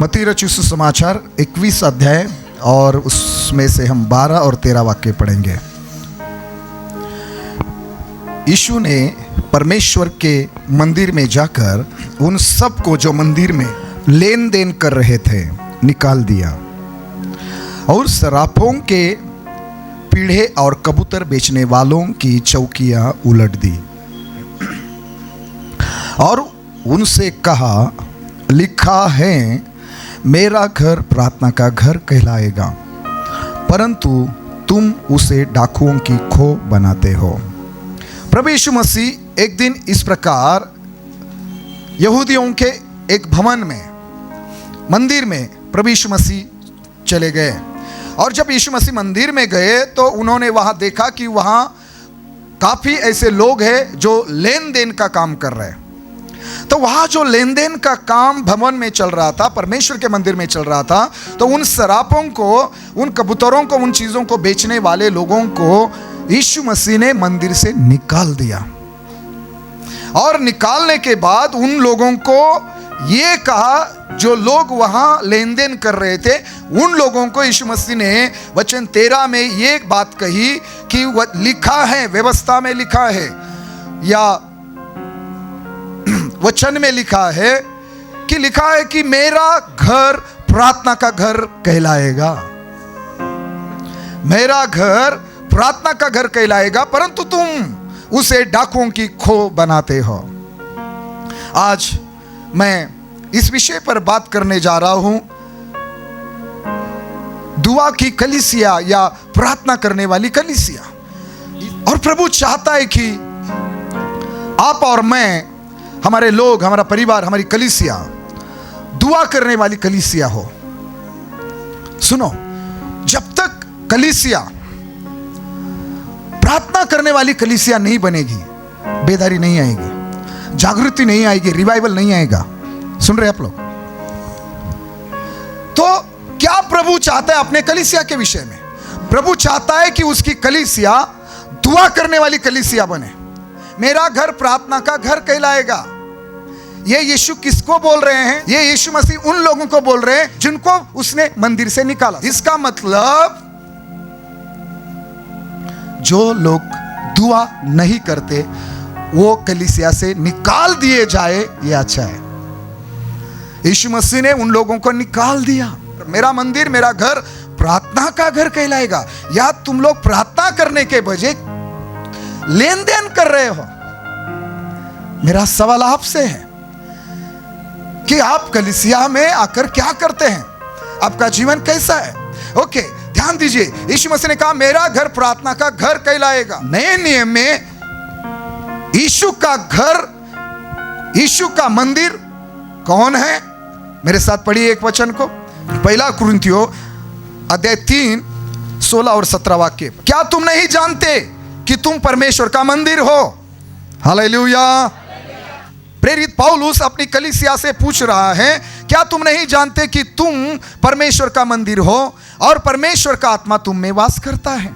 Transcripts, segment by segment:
मत्ती रचित सुसमाचार 21 अध्याय और उसमें से हम 12 और 13 वाक्य पढ़ेंगे। यीशु ने परमेश्वर के मंदिर में जाकर उन सब को जो मंदिर में लेन देन कर रहे थे निकाल दिया और सरापों के पीढ़े और कबूतर बेचने वालों की चौकियां उलट दी और उनसे कहा, लिखा है मेरा घर प्रार्थना का घर कहलाएगा, परंतु तुम उसे डाकुओं की खो बनाते हो। प्रभु यीशु मसीह एक दिन इस प्रकार यहूदियों के एक भवन में मंदिर में प्रभु यीशु मसीह चले गए और जब यीशु मसीह मंदिर में गए तो उन्होंने वहां देखा कि वहां काफी ऐसे लोग हैं जो लेन देन का काम कर रहे हैं। तो वहां जो लेन देन का काम भवन में चल रहा था, परमेश्वर के मंदिर में चल रहा था, तो उन सरापों को, उन कबूतरों को, उन चीजों को बेचने वाले लोगों को यीशु मसीह ने मंदिर से निकाल दिया और निकालने के बाद उन लोगों को ये कहा, जो लोग वहां लेन देन कर रहे थे उन लोगों को यीशु मसीह ने वचन 13 में ये बात कही कि लिखा है, व्यवस्था में लिखा है या वचन में लिखा है कि मेरा घर प्रार्थना का घर कहलाएगा, मेरा घर प्रार्थना का घर कहलाएगा, परंतु तुम उसे डाकुओं की खो बनाते हो। आज मैं इस विषय पर बात करने जा रहा हूं, दुआ की कलीसिया या प्रार्थना करने वाली कलीसिया। और प्रभु चाहता है कि आप और मैं, हमारे लोग, हमारा परिवार, हमारी कलीसिया दुआ करने वाली कलीसिया हो। सुनो, जब तक कलीसिया प्रार्थना करने वाली कलीसिया नहीं बनेगी, बेदारी नहीं आएगी, जागृति नहीं आएगी, रिवाइवल नहीं आएगा। सुन रहे आप लोग? तो क्या प्रभु चाहता है अपने कलीसिया के विषय में? प्रभु चाहता है कि उसकी कलीसिया दुआ करने वाली कलीसिया बने। मेरा घर प्रार्थना का घर कहलाएगा। ये यीशु किसको बोल रहे हैं? ये यीशु मसीह उन लोगों को बोल रहे हैं जिनको उसने मंदिर से निकाला। इसका मतलब जो लोग दुआ नहीं करते वो कलीसिया से निकाल दिए जाए, ये अच्छा है। यीशु मसीह ने उन लोगों को निकाल दिया। मेरा मंदिर, मेरा घर प्रार्थना का घर कहलाएगा। या तुम लोग प्रार्थना करने के बजाय लेन देन कर रहे हो? मेरा सवाल आपसे है कि आप कलीसिया में आकर क्या करते हैं? आपका जीवन कैसा है? ओके, ध्यान दीजिए, यीशु मसीह ने कहा मेरा घर प्रार्थना का घर कहलाएगा। नए नियम में यीशु का घर, यीशु का मंदिर कौन है? मेरे साथ पढ़िए एक वचन को, पहला कुरिन्थियों अध्याय 3 16 और 17 वाक्य। क्या तुम नहीं जानते कि तुम परमेश्वर का मंदिर हो? हालेलुया। प्रेरित पौलुस अपनी कलीसिया से पूछ रहा है, क्या तुम नहीं जानते कि तुम परमेश्वर का मंदिर हो और परमेश्वर का आत्मा तुम में वास करता है?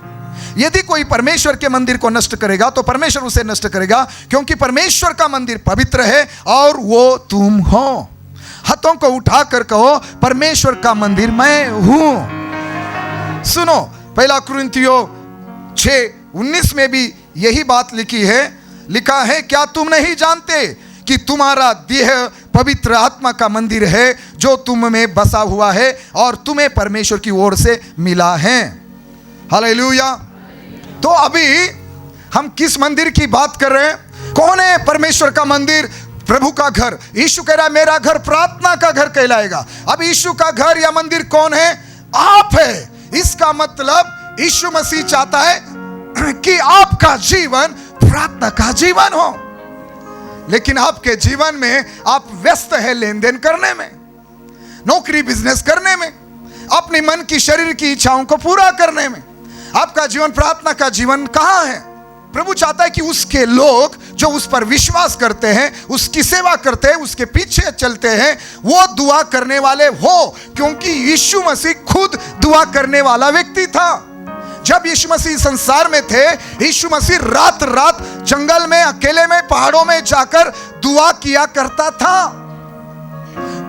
यदि कोई परमेश्वर के मंदिर को नष्ट करेगा तो परमेश्वर उसे नष्ट करेगा, क्योंकि परमेश्वर का मंदिर पवित्र है और वो तुम हो। हाथों को उठाकर कहो, परमेश्वर का मंदिर मैं हूं। सुनो, पहला कुरिन्थियों 6:19 में भी यही बात लिखी है, लिखा है, क्या तुम नहीं जानते कि तुम्हारा देह पवित्र आत्मा का मंदिर है जो तुम में बसा हुआ है और तुम्हें परमेश्वर की ओर से मिला है। हालेलुया। तो अभी हम किस मंदिर की बात कर रहे हैं? कौन है परमेश्वर का मंदिर? प्रभु का घर। यीशु कह रहा है मेरा घर प्रार्थना का घर कहलाएगा। अब यीशु का घर या मंदिर कौन है? आप है। इसका मतलब यीशु मसीह चाहता है कि आपका जीवन प्रार्थना का जीवन हो, लेकिन आपके जीवन में आप व्यस्त है लेन देन करने में, नौकरी बिजनेस करने में, अपने मन की, शरीर की इच्छाओं को पूरा करने में। आपका जीवन प्रार्थना का जीवन कहां है? प्रभु चाहता है कि उसके लोग जो उस पर विश्वास करते हैं, उसकी सेवा करते हैं, उसके पीछे चलते हैं, वो दुआ करने वाले हो, क्योंकि यीशु मसीह खुद दुआ करने वाला व्यक्ति था। जब यीशु मसीह संसार में थे, यीशु मसीह रात रात जंगल में, अकेले में, पहाड़ों में जाकर दुआ किया करता था।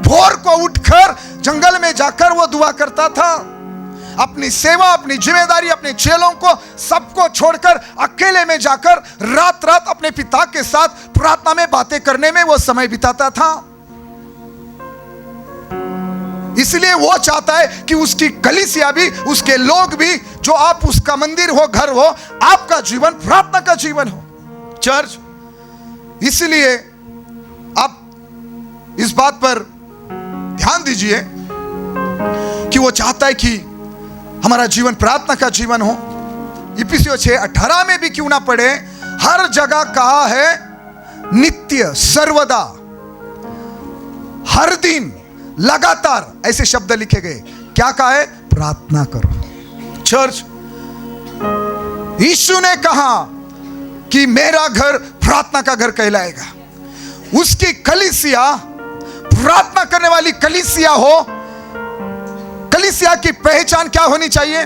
भोर को उठकर जंगल में जाकर वो दुआ करता था। अपनी सेवा, अपनी जिम्मेदारी, अपने चेलों को सबको छोड़कर अकेले में जाकर रात रात अपने पिता के साथ प्रार्थना में बातें करने में वो समय बिताता था। इसलिए वो चाहता है कि उसकी कलीसिया भी, उसके लोग भी, जो आप उसका मंदिर हो, घर हो, आपका जीवन प्रार्थना का जीवन हो, चर्च। इसलिए आप इस बात पर ध्यान दीजिए कि वो चाहता है कि हमारा जीवन प्रार्थना का जीवन हो। इफिसियों 6:18 में भी क्यों ना पढ़े, हर जगह कहा है नित्य, सर्वदा, हर दिन, लगातार, ऐसे शब्द लिखे गए। क्या कहा है? प्रार्थना करो। चर्च, यीशु ने कहा कि मेरा घर प्रार्थना का घर कहलाएगा। उसकी कलीसिया प्रार्थना करने वाली कलीसिया हो। कलीसिया की पहचान क्या होनी चाहिए?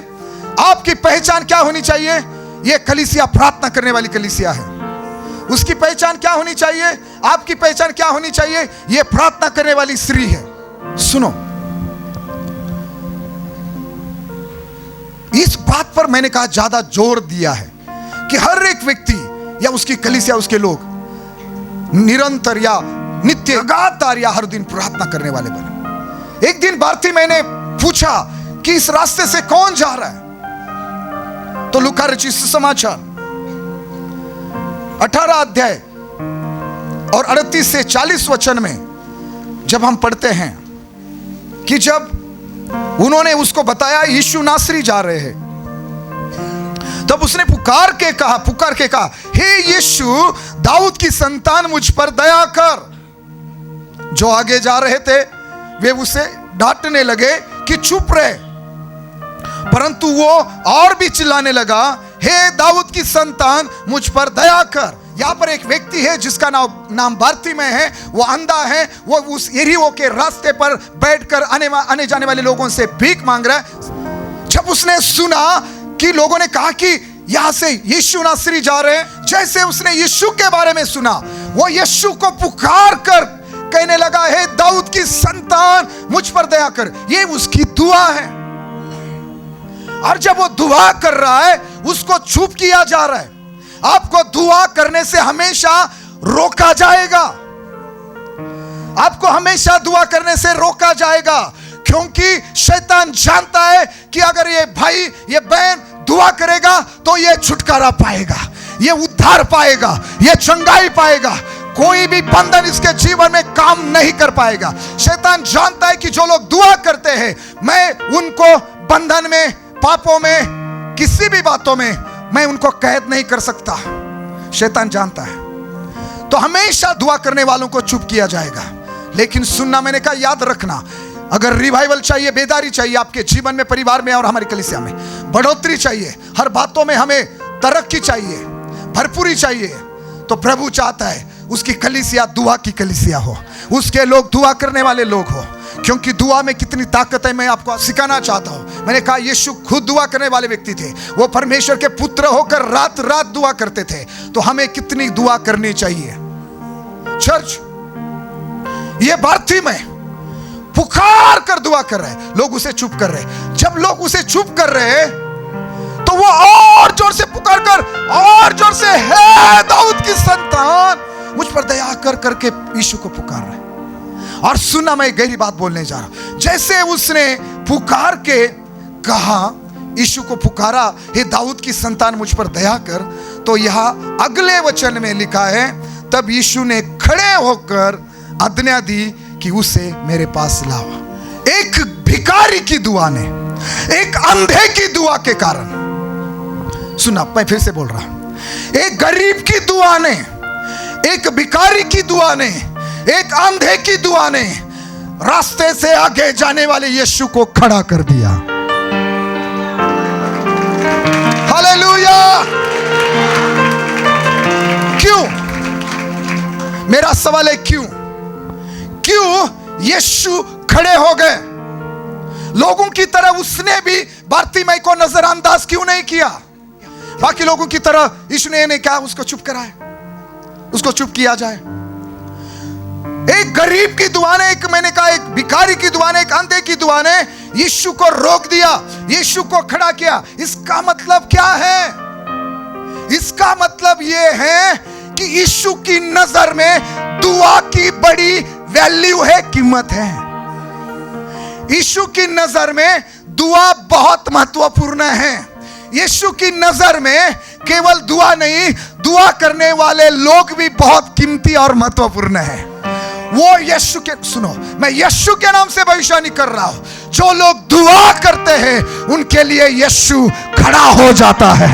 आपकी पहचान क्या होनी चाहिए? यह कलीसिया प्रार्थना करने वाली कलीसिया है। उसकी पहचान क्या होनी चाहिए? आपकी पहचान क्या होनी चाहिए? यह प्रार्थना करने वाली स्त्री है। सुनो, इस बात पर मैंने कहा ज्यादा जोर दिया है कि हर एक व्यक्ति या उसकी कलीसिया, उसके लोग निरंतर या नित्य, लगातार या हर दिन प्रार्थना करने वाले बने। एक दिन भारती मैंने पूछा कि इस रास्ते से कौन जा रहा है? तो लूका रचित सुसमाचार 18 अध्याय और 38 से 40 वचन में जब हम पढ़ते हैं कि जब उन्होंने उसको बताया यीशु नासरी जा रहे हैं, तब उसने पुकार के कहा, हे यीशु, दाऊद की संतान, मुझ पर दया कर। जो आगे जा रहे थे वे उसे डांटने लगे कि चुप रहे, परंतु वो और भी चिल्लाने लगा, हे दाऊद की संतान, मुझ पर दया कर। यहां पर एक व्यक्ति है जिसका नाम बारतीमय है। वो अंधा है। वो उस यरीहो के रास्ते पर बैठकर आने जाने वाले लोगों से भीख मांग रहा है। जब उसने सुना कि लोगों ने कहा कि यहां से यीशु नासरी जा रहे हैं, जैसे उसने यीशु के बारे में सुना, वो यीशु को पुकार कर कहने लगा, हे दाऊद की संतान, मुझ पर दया कर। ये उसकी दुआ है। और जब वो दुआ कर रहा है, उसको चुप किया जा रहा है। आपको दुआ करने से हमेशा रोका जाएगा। आपको हमेशा दुआ करने से रोका जाएगा, क्योंकि शैतान जानता है कि अगर ये भाई, ये बहन दुआ करेगा तो ये छुटकारा पाएगा, ये उद्धार पाएगा, ये चंगाई पाएगा। कोई भी बंधन इसके जीवन में काम नहीं कर पाएगा। शैतान जानता है कि जो लोग दुआ करते हैं, मैं उनको बंधन में, पापों में, किसी भी बातों में मैं उनको कैद नहीं कर सकता। शैतान जानता है। तो हमेशा दुआ करने वालों को चुप किया जाएगा। लेकिन सुनना, मैंने कहा याद रखना, अगर रिवाइवल चाहिए, बेदारी चाहिए आपके जीवन में, परिवार में और हमारी कलीसिया में, बढ़ोतरी चाहिए, हर बातों में हमें तरक्की चाहिए, भरपूरी चाहिए, तो प्रभु चाहता है उसकी कलीसिया दुआ की कलीसिया हो, उसके लोग दुआ करने वाले लोग हो। क्योंकि दुआ में कितनी ताकत है मैं आपको सिखाना चाहता हूं। मैंने कहा यीशु खुद दुआ करने वाले व्यक्ति थे। वो परमेश्वर के पुत्र होकर रात रात दुआ करते थे। तो हमें कितनी दुआ करनी चाहिए। चर्च, ये बारतीमय पुकार कर दुआ कर रहे हैं, लोग उसे चुप कर रहे। जब लोग उसे चुप कर रहे तो वो और जोर से पुकार कर, और जोर से, हे दाऊद की संतान, मुझ पर दया कर करके यीशु को पुकार रहे। और सुना, मैं गहरी बात बोलने जा रहा हूं। जैसे उसने पुकार के कहा, यीशु को पुकारा, हे दाऊद की संतान, मुझ पर दया कर, तो यहां अगले वचन में लिखा है, तब यीशु ने खड़े होकर आज्ञा दी कि उसे मेरे पास लाओ। एक भिखारी की दुआ ने, एक अंधे की दुआ के कारण, सुना, मैं फिर से बोल रहा हूं, एक गरीब की दुआ ने, एक भिखारी की दुआ ने, एक अंधे की दुआ ने रास्ते से आगे जाने वाले यीशु को खड़ा कर दिया। हालेलुया। क्यों? मेरा सवाल है क्यों? क्यों यीशु खड़े हो गए? लोगों की तरह उसने भी बारतीमय को नजरअंदाज क्यों नहीं किया? बाकी लोगों की तरह यीशु ने नहीं कहा उसको चुप कराए, उसको चुप किया जाए। एक गरीब की दुआ ने, एक मैंने कहा एक भिखारी की दुआ ने, एक अंधे की दुआ ने यीशु को रोक दिया, यीशु को खड़ा किया। इसका मतलब क्या है? इसका मतलब यह है कि यीशु की नजर में दुआ की बड़ी वैल्यू है, कीमत है। यीशु की नजर में दुआ बहुत महत्वपूर्ण है। यीशु की नजर में केवल दुआ नहीं, दुआ करने वाले लोग भी बहुत कीमती और महत्वपूर्ण है। वो यीशु के, सुनो, मैं यीशु के नाम से भविष्यवाणी कर रहा हूं, जो लोग दुआ करते हैं उनके लिए यीशु खड़ा हो जाता है।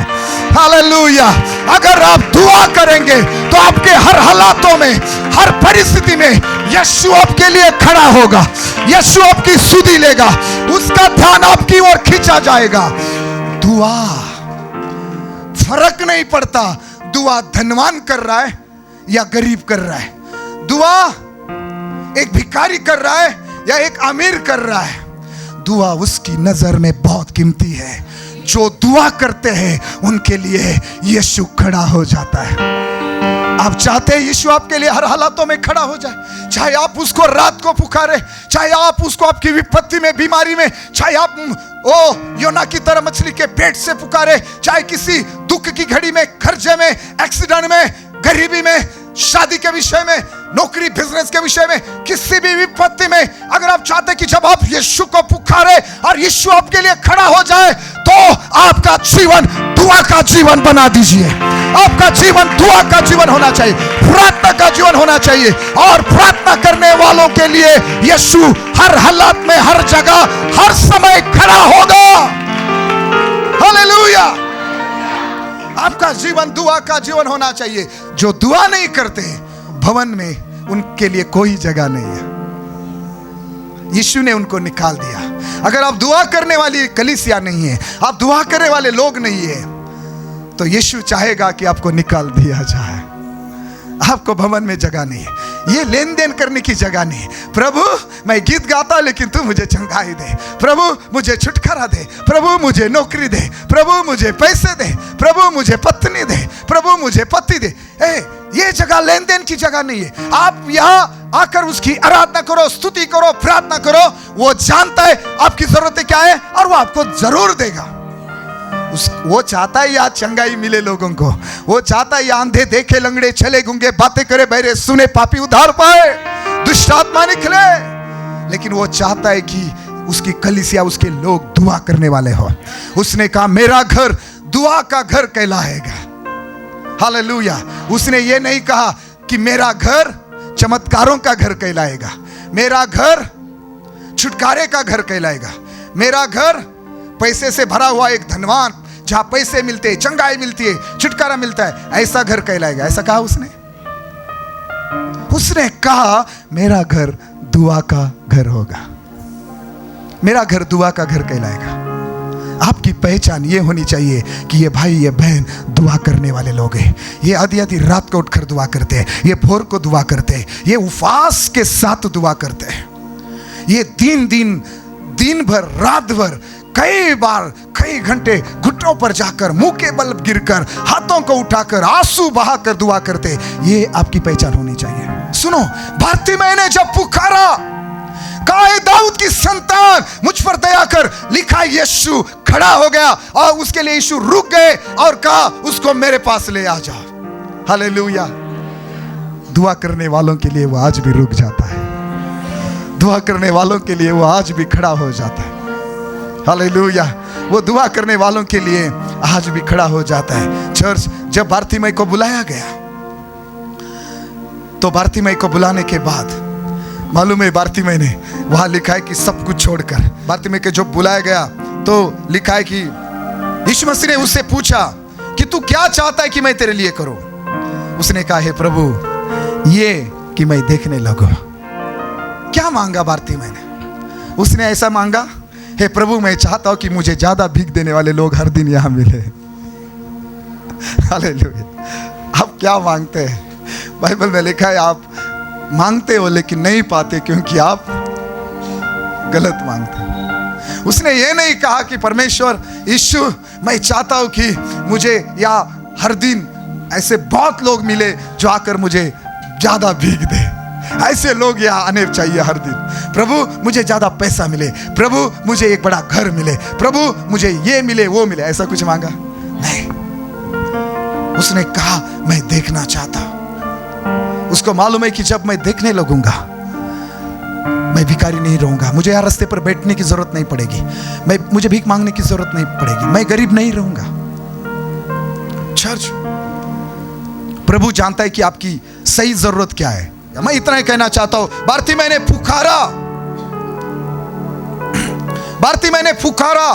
हालेलुया। अगर आप दुआ करेंगे तो आपके हर हालातों में, हर परिस्थिति में यीशु आपके लिए खड़ा होगा। यीशु आपकी सुधि लेगा, उसका ध्यान आपकी ओर खींचा जाएगा। दुआ, फर्क नहीं पड़ता दुआ धनवान कर रहा है या गरीब कर रहा है, दुआ एक भिखारी कर रहा है या एक अमीर कर रहा है, दुआ उसकी नजर में बहुत कीमती है। जो दुआ करते हैं उनके लिए यीशु खड़ा हो जाता है। आप चाहते हैं यीशु आपके लिए हर हालातों में खड़ा हो जाए, चाहे आप उसको रात को पुकारे, चाहे आप उसको आपकी विपत्ति में, बीमारी में, चाहे आप योना की तरह मछली के पेट से पुकारे, चाहे किसी दुख की घड़ी में, खर्चे में, एक्सीडेंट में, गरीबी में, शादी के विषय में, नौकरी बिजनेस के विषय में, किसी भी विपत्ति में, अगर आप चाहते हैं कि जब आप यीशु को पुकारे और यीशु आपके लिए खड़ा हो जाए, तो आपका जीवन दुआ का जीवन बना दीजिए। आपका जीवन दुआ का जीवन होना चाहिए, प्रार्थना का जीवन होना चाहिए। और प्रार्थना करने वालों के लिए यीशु हर हालात में, हर जगह, हर समय खड़ा होगा। हालेलुया। आपका जीवन दुआ का जीवन होना चाहिए। जो दुआ नहीं करते भवन में, उनके लिए कोई जगह नहीं है। यीशु ने उनको निकाल दिया। अगर आप दुआ करने वाली कलीसिया नहीं है, आप दुआ करने वाले लोग नहीं है, तो यीशु चाहेगा कि आपको निकाल दिया जाए। आपको भवन में जगह नहीं है, ये लेन देन करने की जगह नहीं। प्रभु मैं गीत गाता लेकिन तू मुझे चंगाई दे, प्रभु मुझे छुटकारा दे, प्रभु मुझे नौकरी दे, प्रभु मुझे पैसे दे, प्रभु मुझे पत्नी दे, प्रभु मुझे पति दे। ये जगह लेन देन की जगह नहीं है। आप यहाँ आकर उसकी आराधना करो, स्तुति करो, प्रार्थना करो। वो जानता है आपकी जरूरतें क्या है और वो आपको जरूर देगा। वो चाहता है आज चंगाई मिले लोगों को, वो चाहता है अंधे देखे, लंगड़े चले, गूंगे बातें करे, बहरे सुने, पापी उद्धार पाए, दुष्ट आत्मा निकले। लेकिन वो चाहता है कि उसकी कलीसिया, उसके लोग दुआ करने वाले हो। उसने कहा मेरा घर दुआ का घर कहलाएगा। हालेलुया। उसने ये नहीं कहा कि मेरा घर चमत्कारों का घर कहलाएगा, मेरा घर छुटकारे का घर कहलाएगा, मेरा घर पैसे से भरा हुआ एक धनवान, जहां पैसे मिलते हैं, चंगाई मिलती है, छुटकारा मिलता है, ऐसा घर कहलाएगा। ऐसा कहा उसने कहा मेरा घर दुआ का घर होगा, मेरा घर दुआ का घर कहलाएगा। आपकी पहचान ये होनी चाहिए कि ये भाई, ये बहन दुआ करने वाले लोग हैं। ये आधी आधी रात को उठकर दुआ करते हैं, ये भोर को दुआ करते हैं, ये उपवास के साथ दुआ करते हैं, ये दिन भर, रात भर, कई बार, कई घंटे घुटनों पर जाकर, मुंह के बल गिरकर, हाथों को उठाकर, आंसू बहाकर दुआ करते। ये आपकी पहचान होनी चाहिए। सुनो, बारतिमै ने जब पुकारा, कहा दाऊद की संतान मुझ पर दया कर, लिखा यीशु खड़ा हो गया और उसके लिए यीशु रुक गए और कहा उसको मेरे पास ले आ जाओ। हालेलुया। दुआ करने वालों के लिए वो आज भी रुक जाता है, दुआ करने वालों के लिए वो आज भी खड़ा हो जाता है। हालेलुया। वो दुआ करने वालों के लिए आज भी खड़ा हो जाता है। चर्च, जब बारतिमै को बुलाया गया, तो बारतिमै को बुलाने के बाद मालूम है बारतिमै ने, वहां लिखा है कि सब कुछ छोड़कर, बारतिमै के जो बुलाया गया तो लिखा है कि यीशु मसीह ने उससे पूछा कि तू क्या चाहता है कि मैं तेरे लिए करूं। उसने कहा हे प्रभु, ये कि मैं देखने लगूं। क्या मांगा बारतिमै ने? उसने ऐसा मांगा, हे प्रभु मैं चाहता हूं कि मुझे ज्यादा भीख देने वाले लोग हर दिन यहां मिले। हालेलुया। आप क्या मांगते हैं? बाइबल में लिखा है आप मांगते हो लेकिन नहीं पाते क्योंकि आप गलत मांगते हो। उसने ये नहीं कहा कि परमेश्वर यीशु मैं चाहता हूं कि मुझे या हर दिन ऐसे बहुत लोग मिले जो आकर मुझे ज्यादा भीख दे। ऐसे लोग यहाँ आने चाहिए हर दिन। प्रभु मुझे ज्यादा पैसा मिले, प्रभु मुझे एक बड़ा घर मिले, प्रभु मुझे ये मिले वो मिले। ऐसा कुछ मांगा नहीं। उसने कहा मैं देखना चाहता। उसको मालूम है कि जब मैं देखने लगूंगा मैं भिखारी नहीं रहूंगा, मुझे यहाँ रास्ते पर बैठने की जरूरत नहीं पड़ेगी, मुझे भीख मांगने की जरूरत नहीं पड़ेगी, मैं गरीब नहीं रहूंगा। चर्च, प्रभु जानता है कि आपकी सही जरूरत क्या है। मैं इतना ही कहना चाहता हूं, बारतिमै ने पुकारा, बारतिमै ने पुकारा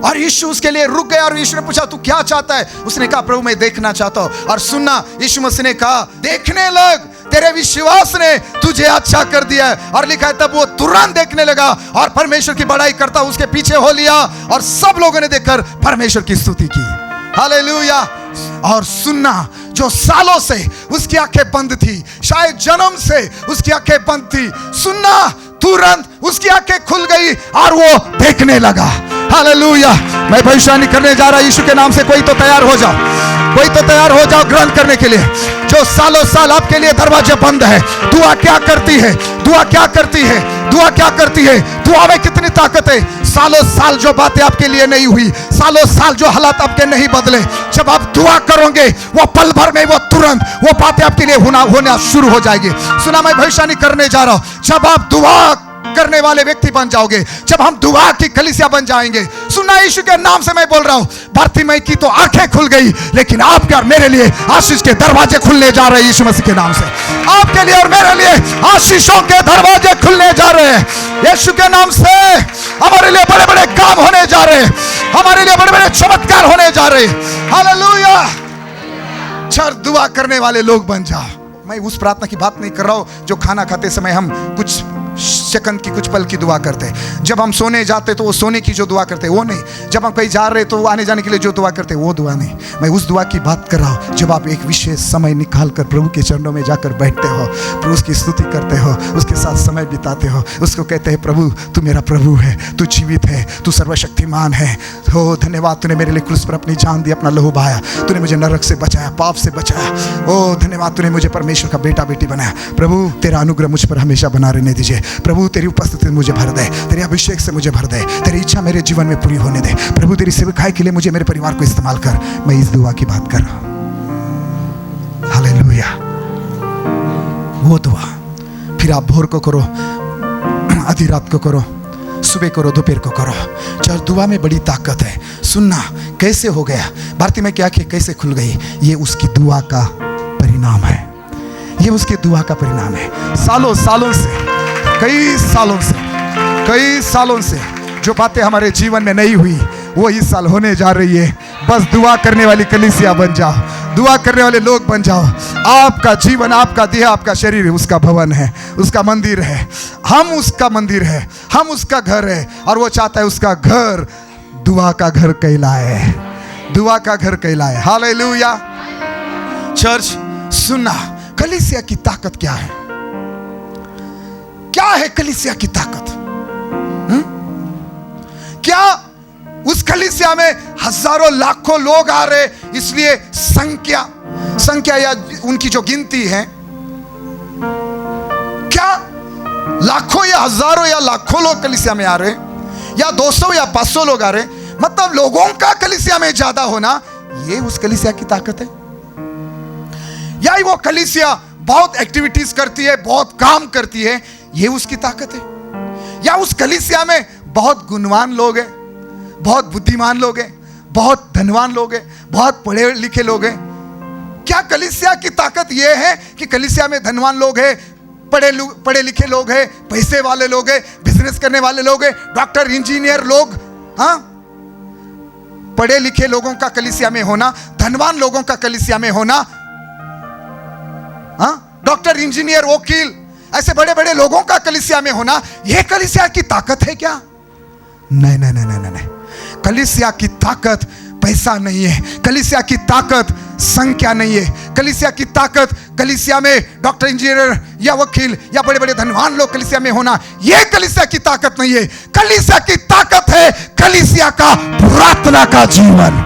और यीशु उसके लिए रुक गया। और यीशु ने पूछा तू क्या चाहता है? उसने कहा प्रभु मैं देखना चाहता हूं। और सुनना, यीशु मसीह ने कहा देखने लग, तेरे विश्वास ने तुझे अच्छा कर दिया है। और लिखा है तब वो तुरंत देखने लगा और परमेश्वर की बड़ाई करता उसके पीछे हो लिया। और सब लोगों ने देखकर परमेश्वर की स्तुति की। हालेलुया। और सुनना, जो सालों से उसकी आंखें बंद थी, शायद जन्म से उसकी आंखें बंद थी, सुनना तुरंत उसकी आंखें खुल गई और वो देखने लगा। हालेलुया। मैं भविष्यवाणी करने जा रहा, यीशु के नाम से कोई तो तैयार हो जाओ, कोई तो तैयार हो जाओ ग्रहण करने के लिए। जो सालों साल आपके लिए दरवाजे बंद है, दुआ क्या करती है? दुआ क्या करती है? दुआ क्या करती है? दुआ में कितनी ताकत है। सालों साल जो बातें आपके लिए नहीं हुई, सालों साल जो हालात आपके नहीं बदले, जब आप दुआ करोगे वो पल भर में, वो तुरंत वो बातें आपके लिए होना शुरू हो जाएगी। सुना, मैं भविष्यवाणी करने जा रहा हूं, जब आप दुआ करने वाले व्यक्ति बन जाओगे, जब हम दुआ की कलीसिया बन जाएंगे। सुना, यीशु के नाम से मैं बोल रहा हूं, बारतिमै की तो आंखें खुल गई, लेकिन आपके और मेरे लिए आशीष के दरवाजे खुलने जा रहे हैं। यीशु मसीह के नाम से आपके लिए और मेरे लिए आशीषों के दरवाजे खुलने जा रहे हैं। यीशु के नाम से हमारे लिए बड़े बड़े काम होने जा रहे हैं, हमारे लिए बड़े बड़े चमत्कार होने जा रहे हैं। हालेलुया। चल दुआ करने वाले लोग बन जाओ। मैं उस प्रार्थना की बात नहीं कर रहा हूं जो खाना खाते समय हम कुछ सेकंड की, कुछ पल की दुआ करते हैं। जब हम सोने जाते तो वो सोने की जो दुआ करते हैं वो नहीं। जब हम कहीं जा रहे तो आने जाने के लिए जो दुआ करते हैं वो दुआ नहीं। मैं उस दुआ की बात कर रहा हूँ जब आप एक विशेष समय निकाल कर प्रभु के चरणों में जाकर बैठते हो, प्रभु उसकी स्तुति करते हो, उसके साथ समय बिताते हो, उसको कहते हैं प्रभु तू मेरा प्रभु है, तू जीवित है, तू सर्वशक्तिमान है। हो धन्यवाद, तूने मेरे लिए क्रूस पर अपनी जान दी, अपना लहू बहाया, तूने मुझे नरक से बचाया, पाप से बचाया। ओ धन्यवाद, तूने मुझे परमेश्वर का बेटा बेटी बनाया। प्रभु तेरा अनुग्रह मुझ पर हमेशा बना रहने दीजिए। प्रभु तेरी उपस्थिति में मुझे भर दे, तेरे अभिषेक से मुझे भर दे, तेरी इच्छा मेरे जीवन में पूरी होने दे। प्रभु तेरी सेवकाई के लिए मुझे, मेरे परिवार को इस्तेमाल कर। मैं इस दुआ की बात कर रहा हूं। हालेलुया। वो दुआ फिर आप भोर को करो, आधी रात को करो, सुबह करो, दोपहर को करो। चल दुआ में बड़ी ताकत है। सुनना कैसे हो गया, बारतिमै की आंखें कैसे खुल गई, ये उसकी दुआ का परिणाम है। ये उसकी दुआ का परिणाम है। सालों सालों से, कई सालों से जो बातें हमारे जीवन में नहीं हुई वो इस साल होने जा रही है। बस दुआ करने वाली कलीसिया बन जाओ, दुआ करने वाले लोग बन जाओ। आपका जीवन, आपका देह, आपका शरीर उसका भवन है, उसका मंदिर है। हम उसका मंदिर है, हम उसका घर है। और वो चाहता है उसका घर दुआ का घर कहलाए, दुआ का घर कहलाए। हालेलुया। चर्च सुनना, कलीसिया की ताकत क्या है? क्या है कलीसिया की ताकत? क्या उस कलीसिया में हजारों लाखों लोग आ रहे इसलिए संख्या या उनकी जो गिनती है, क्या लाखों या हजारों या लाखों लोग कलीसिया में आ रहे, या 200 या 500 लोग आ रहे, मतलब लोगों का कलीसिया में ज्यादा होना, ये उस कलीसिया की ताकत है? या वो कलीसिया बहुत एक्टिविटीज करती है, बहुत काम करती है, ये उसकी ताकत है? या उस कलीसिया में बहुत गुणवान लोग हैं, बहुत बुद्धिमान लोग हैं, बहुत धनवान लोग हैं, बहुत पढ़े लिखे लोग हैं? क्या कलीसिया की ताकत यह है कि कलीसिया में धनवान लोग हैं, पढ़े लिखे लोग हैं, पैसे वाले लोग हैं, बिजनेस करने वाले लोग हैं, डॉक्टर इंजीनियर लोग? हाँ, पढ़े लिखे लोगों का कलीसिया में होना, धनवान लोगों का कलीसिया में होना, हाँ, डॉक्टर इंजीनियर वकील ऐसे बड़े बड़े लोगों का कलीसिया में होना, यह कलीसिया की ताकत है क्या? नहीं नहीं नहीं नहीं नहीं। कलीसिया की ताकत पैसा नहीं है, कलीसिया की ताकत संख्या नहीं है, कलीसिया की ताकत कलीसिया में डॉक्टर इंजीनियर या वकील या बड़े बड़े धनवान लोग कलीसिया में होना, यह कलीसिया की ताकत नहीं है। कलीसिया की ताकत है कलीसिया का प्रार्थना का जीवन।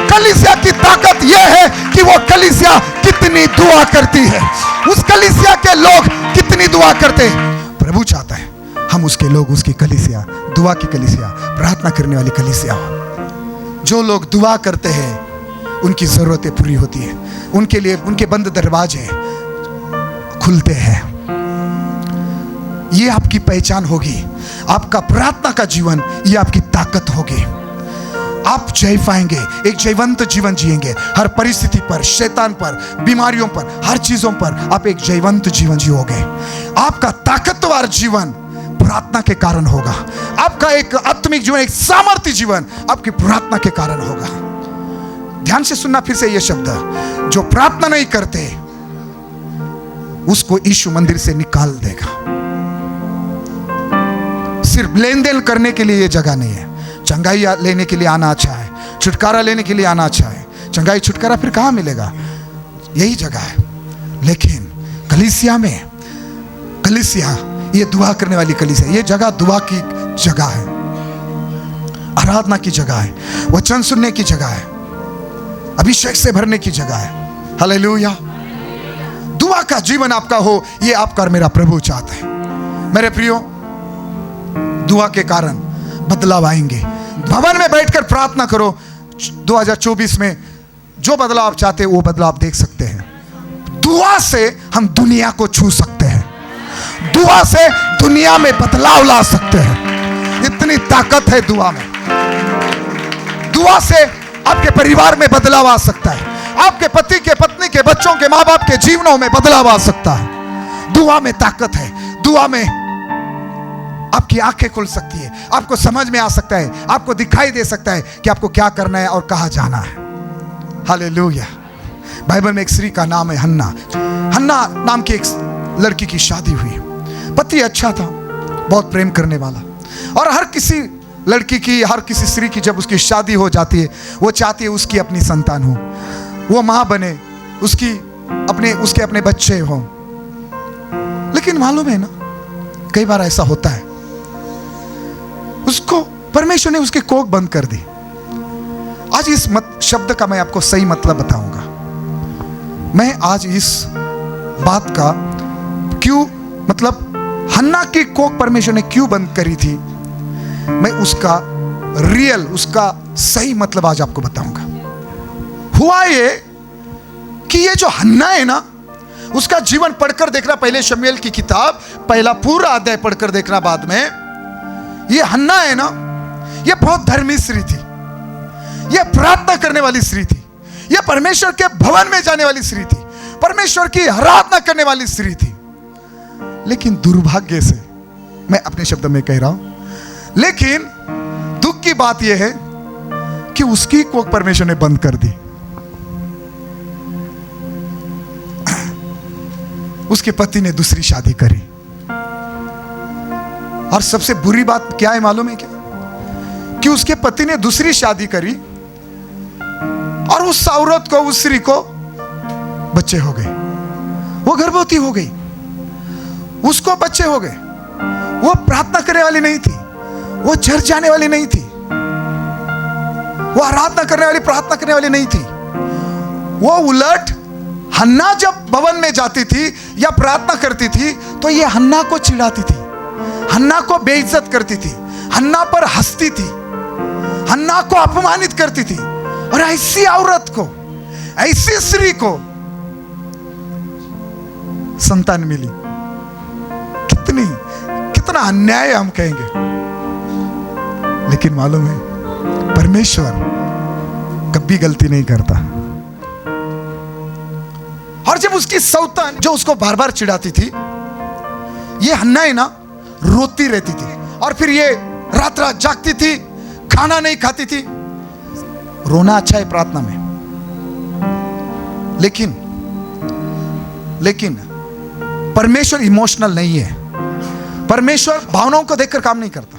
कलीसिया की ताकत यह है कि वो कलीसिया कितने कितनी दुआ करती है, उस कलीसिया के लोग कितनी दुआ करते हैं। प्रभु चाहता है हम उसके लोग, उसकी कलीसिया, दुआ की कलीसिया, प्रार्थना करने वाली कलीसिया हो। जो लोग दुआ करते हैं उनकी जरूरतें पूरी होती है, उनके लिए उनके बंद दरवाजे खुलते हैं। ये आपकी पहचान होगी, आपका प्रार्थना का जीवन, ये आपकी ताकत होगी। आप जय पाएंगे, एक जयवंत जीवन जिएंगे। हर परिस्थिति पर, शैतान पर, बीमारियों पर, हर चीजों पर आप एक जयवंत जीवन जियोगे। आपका ताकतवर जीवन प्रार्थना के कारण होगा। आपका एक आत्मिक जीवन, एक सामर्थ्य जीवन आपकी प्रार्थना के कारण होगा। ध्यान से सुनना फिर से ये शब्द, जो प्रार्थना नहीं करते उसको यीशु मंदिर से निकाल देगा। सिर्फ लेन देन करने के लिए ये जगह नहीं है। चंगाई लेने के लिए आना अच्छा है, छुटकारा लेने के लिए आना अच्छा है। चंगाई छुटकारा फिर कहां मिलेगा? यही जगह है। लेकिन कलीसिया में, कलीसिया ये दुआ करने वाली कलीसिया, ये जगह दुआ की जगह है, आराधना की जगह है, वचन सुनने की जगह है, अभिषेक से भरने की जगह है। हालेलुया। दुआ का जीवन आपका हो, ये आपका और मेरा प्रभु चाहता है। मेरे प्रियो, दुआ के कारण बदलाव आएंगे। भवन में बैठकर प्रार्थना करो। 2024 में जो बदलाव आप चाहते हैं वो बदलाव आप देख सकते हैं। दुआ से हम दुनिया को छू सकते हैं, दुआ से दुनिया में बदलाव ला सकते हैं। इतनी ताकत है दुआ में। दुआ से आपके परिवार में बदलाव आ सकता है, आपके पति के, पत्नी के, बच्चों के, माँ बाप के जीवनों में बदलाव आ सकता है। दुआ में ताकत है। दुआ में आपकी आंखें खुल सकती है, आपको समझ में आ सकता है, आपको दिखाई दे सकता है कि आपको क्या करना है और कहां जाना है। हालेलुया। बाइबल में एक स्त्री का नाम है हन्ना। हन्ना नाम की एक लड़की की शादी हुई। पति अच्छा था, बहुत प्रेम करने वाला, और हर किसी लड़की की, हर किसी स्त्री की जब उसकी शादी हो जाती है वो चाहती है उसकी अपनी संतान हो, वो मां बने, उसके अपने बच्चे हों। लेकिन मालूम है ना, कई बार ऐसा होता है, उसको परमेश्वर ने उसकी कोख बंद कर दी। आज इस शब्द का मैं आपको सही मतलब बताऊंगा। मैं आज इस बात का क्यों, मतलब हन्ना की कोख परमेश्वर ने क्यों बंद करी थी, मैं उसका रियल, उसका सही मतलब आज आपको बताऊंगा। हुआ ये कि ये जो हन्ना है ना, उसका जीवन पढ़कर देखना, पहले शमूएल की किताब पहला पूरा अध्याय पढ़कर देखना। बाद में ये हन्ना है ना, ये बहुत धर्मी स्त्री थी, ये प्रार्थना करने वाली स्त्री थी, ये परमेश्वर के भवन में जाने वाली स्त्री थी, परमेश्वर की आराधना करने वाली स्त्री थी। लेकिन दुर्भाग्य से, मैं अपने शब्द में कह रहा हूं, लेकिन दुख की बात यह है कि उसकी कोख परमेश्वर ने बंद कर दी। उसके पति ने दूसरी शादी करी, और सबसे बुरी बात क्या है मालूम है क्या, कि उसके पति ने दूसरी शादी करी और उस औरत को, उस स्त्री को बच्चे हो गए, वो गर्भवती हो गई, उसको बच्चे हो गए। वो प्रार्थना करने वाली नहीं थी, वो चर्च जाने वाली नहीं थी, वो आराधना करने वाली, प्रार्थना करने वाली नहीं थी। वो उलट हन्ना जब भवन में जाती थी या प्रार्थना करती थी तो ये हन्ना को चिढ़ाती थी, हन्ना को बेइज्जत करती थी, हन्ना पर हंसती थी, हन्ना को अपमानित करती थी। और ऐसी औरत को, ऐसी स्त्री को संतान मिली। कितना अन्याय हम कहेंगे, लेकिन मालूम है परमेश्वर कभी गलती नहीं करता। और जब उसकी सौतन जो उसको बार बार चिढ़ाती थी, ये हन्ना है ना, रोती रहती थी, और फिर ये रात रात जागती थी, खाना नहीं खाती थी। रोना अच्छा है प्रार्थना में, लेकिन परमेश्वर इमोशनल नहीं है। परमेश्वर भावनाओं को देखकर काम नहीं करता,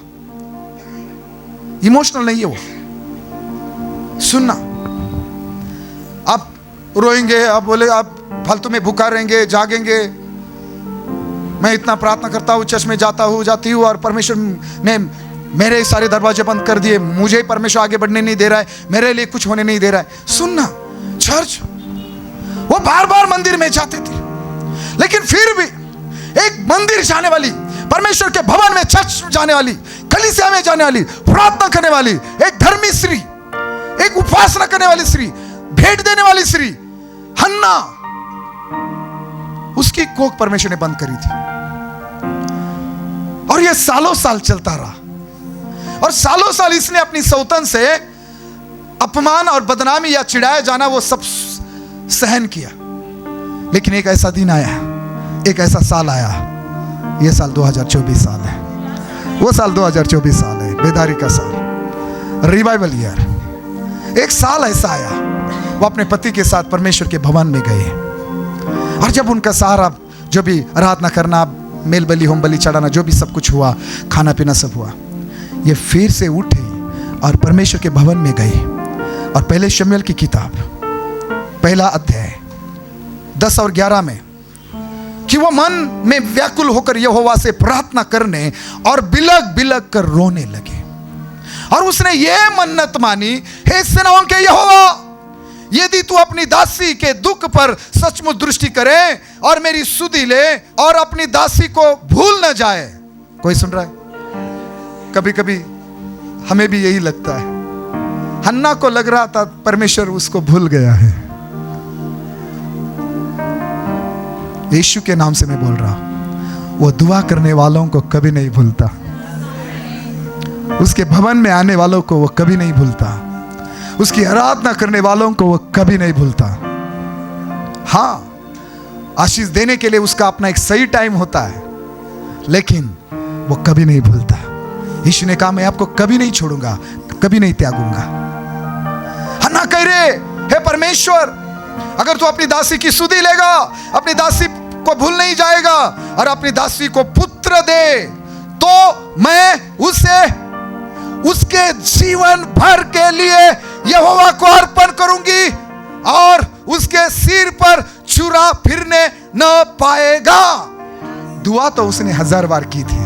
इमोशनल नहीं है वो। सुनना, आप रोएंगे, आप बोले आप फालतू में भूखा रहेंगे, जागेंगे, मैं इतना प्रार्थना करता हूँ, चर्च में जाता हूँ, जाती हूँ, और परमेश्वर ने मेरे सारे दरवाजे बंद कर दिए, मुझे परमेश्वर आगे बढ़ने नहीं दे रहा है, मेरे लिए कुछ होने नहीं दे रहा है। सुनना, चर्च वो बार बार मंदिर में जाते थे, लेकिन फिर भी एक मंदिर जाने वाली, परमेश्वर के भवन में, चर्च जाने वाली, कलीसिया में जाने वाली, प्रार्थना करने वाली, एक धर्मी स्त्री, एक उपासना करने वाली स्त्री, भेंट देने वाली स्त्री हन्ना, उसकी कोख परमेश्वर ने बंद करी थी। और यह सालों साल चलता रहा, और सालों साल इसने अपनी सौतन से अपमान और बदनामी या चिढ़ाया जाना वो सब सहन किया। लेकिन एक ऐसा दिन आया, एक ऐसा साल आया, यह साल 2024 साल है, वो साल 2024 साल है, बेदारी का साल, रिवाइवल ईयर। एक साल ऐसा आया, वो अपने पति के साथ परमेश्वर के भवन में गए, और जब उनका सारा जो भी आराधना करना, मेल बलि, होम बलि चढ़ाना, जो भी सब कुछ हुआ, खाना पीना सब हुआ, ये फिर से उठे और परमेश्वर के भवन में गए। और पहले शमूएल की किताब पहला अध्याय 10 और 11 में कि वो मन में व्याकुल होकर यहोवा से प्रार्थना करने और बिलक बिलक कर रोने लगे। और उसने ये मन्नत मानी, हे सेनाओं के यहोवा, यदि तू अपनी दासी के दुख पर सचमुच दृष्टि करे और मेरी सुधि ले और अपनी दासी को भूल न जाए। कोई सुन रहा है? कभी कभी हमें भी यही लगता है। हन्ना को लग रहा था परमेश्वर उसको भूल गया है। यीशु के नाम से मैं बोल रहा हूं, वो दुआ करने वालों को कभी नहीं भूलता, उसके भवन में आने वालों को वो कभी नहीं भूलता, उसकी आराधना करने वालों को वो कभी नहीं भूलता। हाँ, आशीष देने के लिए उसका अपना एक सही टाइम होता है, लेकिन वो कभी नहीं भूलता। यीशु ने कहा, मैं आपको कभी नहीं छोड़ूंगा, कभी नहीं त्यागूंगा। हन्ना कह रहे, हे परमेश्वर, अगर तू अपनी दासी की सुधि लेगा, अपनी दासी को भूल नहीं जाएगा और अपनी दासी को पुत्र दे, तो मैं उसे उसके जीवन भर के लिए यहोवा को अर्पण करूंगी और उसके सिर पर छुरा फिरने न पाएगा। दुआ तो उसने 1000 बार की थी,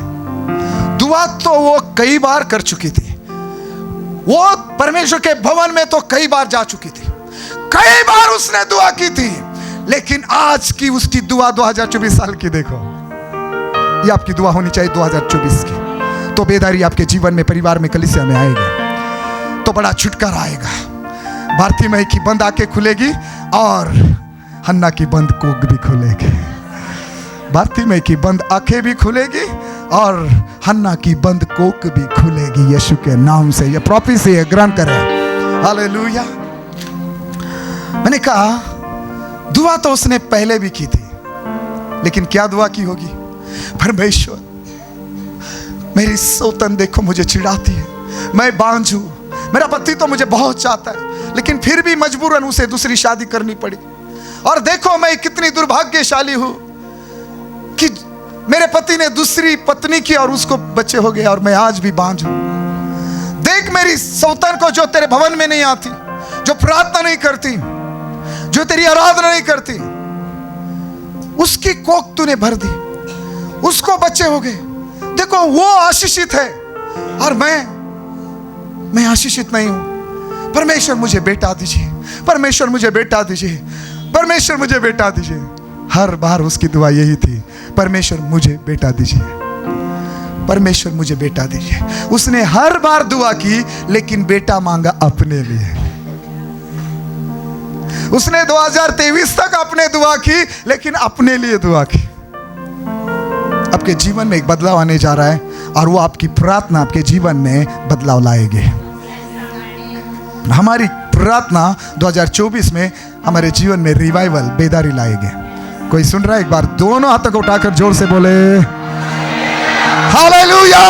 दुआ तो वो कई बार कर चुकी थी, वो परमेश्वर के भवन में तो कई बार जा चुकी थी, कई बार उसने दुआ की थी। लेकिन आज की उसकी दुआ 2024 साल की देखो, ये आपकी दुआ होनी चाहिए 2024 की। तो बेदारी आपके जीवन में, परिवार में, कलीसिया में आएगा, तो बड़ा छुटकारा आएगा। भारतीमय की बंद आंखें खुलेगी और हन्ना की बंद कोख भी खुलेगी। भारतीमय की बंद आंखें भी खुलेगी और हन्ना की बंद कोख भी खुलेगी। यीशु के नाम से ये प्रोफेसी है, ग्रहण करें। हालेलुया। मैंने कहा दुआ तो उसने पहले भी की थी, लेकिन क्या दुआ की होगी? परमेश्वर, मेरी सौतन देखो मुझे चिढ़ाती है, मैं बांझ हूं, मेरा पति तो मुझे बहुत चाहता है, लेकिन फिर भी मजबूरन उसे दूसरी शादी करनी पड़ी। और देखो मैं कितनी दुर्भाग्यशाली हूं कि मेरे पति ने दूसरी पत्नी की और उसको बच्चे हो गए और मैं आज भी बांझ हूं। देख मेरी सौतन को, जो तेरे भवन में नहीं आती, जो प्रार्थना नहीं करती, जो तेरी आराधना नहीं करती, उसकी कोख तूने भर दी, उसको बच्चे हो गए। देखो वो आशीषित है और मैं आशीषित नहीं हूं। परमेश्वर मुझे बेटा दीजिए, परमेश्वर मुझे बेटा दीजिए, परमेश्वर मुझे बेटा दीजिए। हर बार उसकी दुआ यही थी, परमेश्वर मुझे बेटा दीजिए, परमेश्वर मुझे बेटा दीजिए। उसने हर बार दुआ की, लेकिन बेटा मांगा अपने लिए। उसने 2023 तक अपने दुआ की, लेकिन अपने लिए दुआ की। आपके जीवन में एक बदलाव आने जा रहा है और वो आपकी प्रार्थना आपके जीवन में बदलाव लाएगी। हमारी प्रार्थना 2024 में हमारे जीवन में रिवाइवल, बेदारी लाएगी। कोई सुन रहा है? एक बार दोनों हाथों को उठाकर जोर से बोले हालेलुया।